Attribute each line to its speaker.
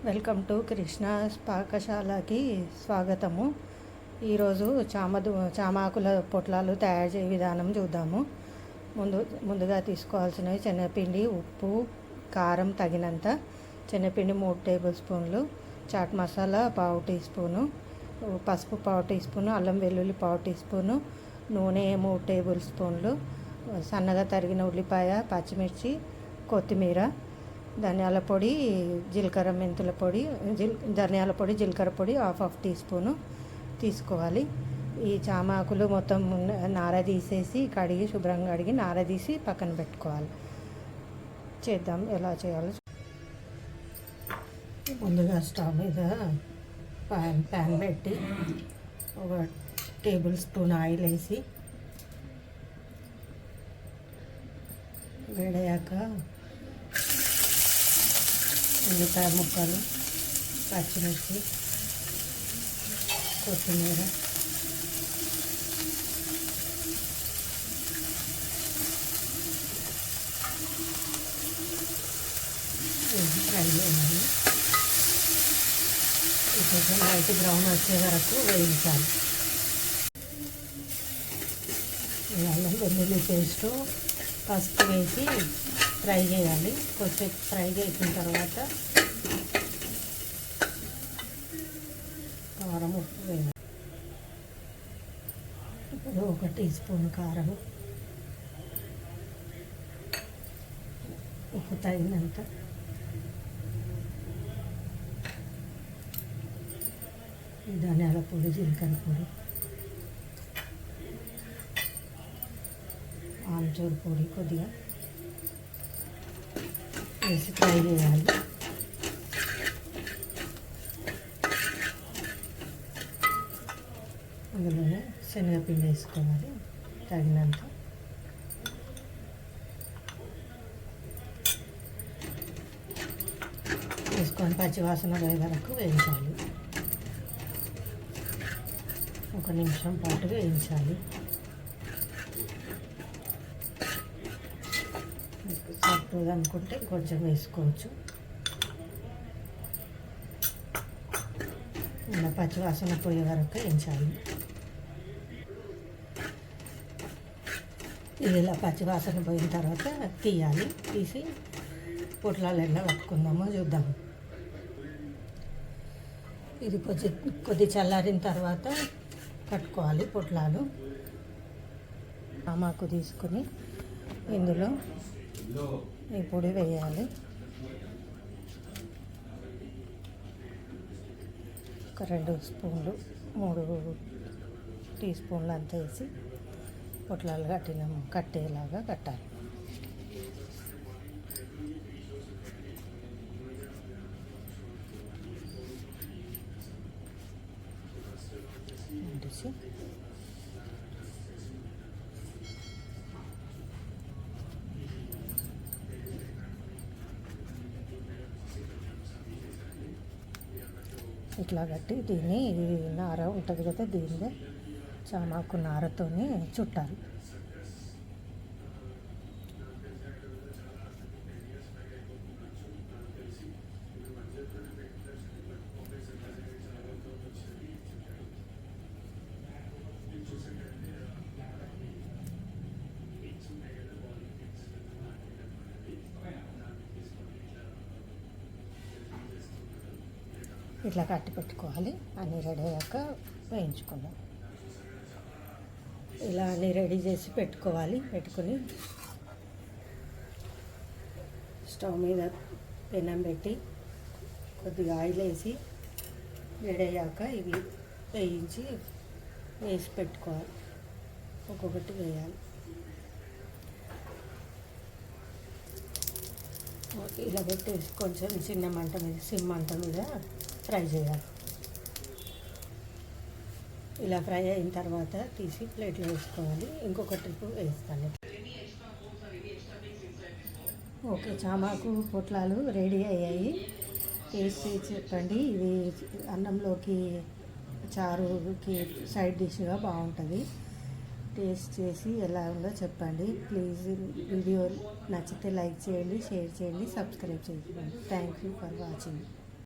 Speaker 1: Welcome to Krishna's పాకశాలకి స్వాగతము. ఈరోజు చామాకుల పొట్లాలు తయారు చేసే విధానం చూద్దాము. ముందుగా తీసుకోవాల్సినవి శనగపిండి, ఉప్పు, కారం తగినంత, శనగపిండి 3 టేబుల్ స్పూన్లు, చాట్ మసాలా 1/2 టీ స్పూను, పసుపు 1/2 టీ స్పూను, అల్లం వెల్లుల్లి 1/2 టీ స్పూను, నూనె 3 టేబుల్ స్పూన్లు, సన్నగా తరిగిన ఉల్లిపాయ, పచ్చిమిర్చి, కొత్తిమీర, ధనియాల పొడి, జీలకర్ర మెంతుల పొడి, ధనియాల పొడి, జీలకర్ర పొడి 1/2 టీ స్పూను తీసుకోవాలి. ఈ చామాకులు మొత్తం నార తీసేసి శుభ్రంగా కడిగి నార తీసి పక్కన పెట్టుకోవాలి. చేద్దాం ఎలా చేయాలో. ముందుగా స్టవ్ మీద ప్యాన్ పెట్టి 1 టేబుల్ స్పూన్ ఆయిల్ వేసి వేడయ్యాక ఉల్లిపాయ ముక్కలు, పచ్చిమిర్చి, కొత్తిమీర, ఫ్రై చేయాలి. కొంచెం లైట్ బ్రౌన్ వచ్చే వరకు వేయించాలి. అల్లం వెల్లుల్లి పేస్టు, పసుపు వేసి ఫ్రై చేయాలి. కొంచెం ఫ్రై చేసిన తర్వాత కారం, ఉప్పు వేయాలి. ఇప్పుడు 1 టీ స్పూన్ కారం, ఉప్పు తగినంత, ధనియాల పొడి, జీలకర్ర పొడి, ఆమ్చూర్ పొడి కొద్దిగా వేసి ఫ్రై చేయాలి. అందులోనే శనగపిండి వేసుకోవాలి తగినంత. వేసుకొని పచ్చివాసన పోయే వరకు వేయించాలి. 1 నిమిషం పాటు వేయించాలి. సరిపోదు అనుకుంటే కొంచెం వేసుకోవచ్చు. ఇలా పచ్చివాసన పోయే వరకు వేయించాలి. ఇది ఇలా పచ్చివాసన పోయిన తర్వాత తీయాలి. తీసి పొట్లాలు ఎలా కట్టుకుందామో చూద్దాం. ఇది కొద్ది చల్లారిన తర్వాత కట్టుకోవాలి పొట్లాలు. ఆమాకు తీసుకుని ఇందులో ఈ పొడి వేయాలి. 2 స్పూన్లు, 3 టీ స్పూన్లు అంత వేసి పొట్లాలు కట్టేలాగా కట్టాలి. ఇట్లా కట్టి దీన్ని నార ఉంటుంది కదా, దీన్ని చామాకు నారతోనే చుట్టాలి. ఇట్లా కట్టి పెట్టుకోవాలి. అన్నీ రెడీ అయ్యాక వేయించుకుందాం. ఇలా అన్నీ రెడీ చేసి పెట్టుకోవాలి. పెట్టుకొని స్టవ్ మీద పెనం పెట్టి కొద్దిగా ఆయిల్ వేసి రెడీ అయ్యాక ఇవి వేసి పెట్టుకోవాలి. ఒక్కొక్కటి వేయాలి. ఇలా పెట్టేసి కొంచెం చిన్న మంట మీద, సిమ్ మంట మీద ఫ్రై చేయాలి. ఇలా ఫ్రై అయిన తర్వాత తీసి ప్లేట్లో వేసుకోవాలి. ఇంకొక ట్రిప్ వేస్తాను. ఓకే, చామాకు పొట్లాలు రెడీ అయ్యాయి. టేస్ట్ చెప్పండి. ఇది అన్నంలోకి, చారుకి సైడ్ డిష్గా బాగుంటుంది. టేస్ట్ చేసి ఎలా ఉందో చెప్పండి. ప్లీజ్ వీడియో నచ్చితే లైక్ చేయండి, షేర్ చేయండి, సబ్స్క్రైబ్ చేయండి. Thank you for watching.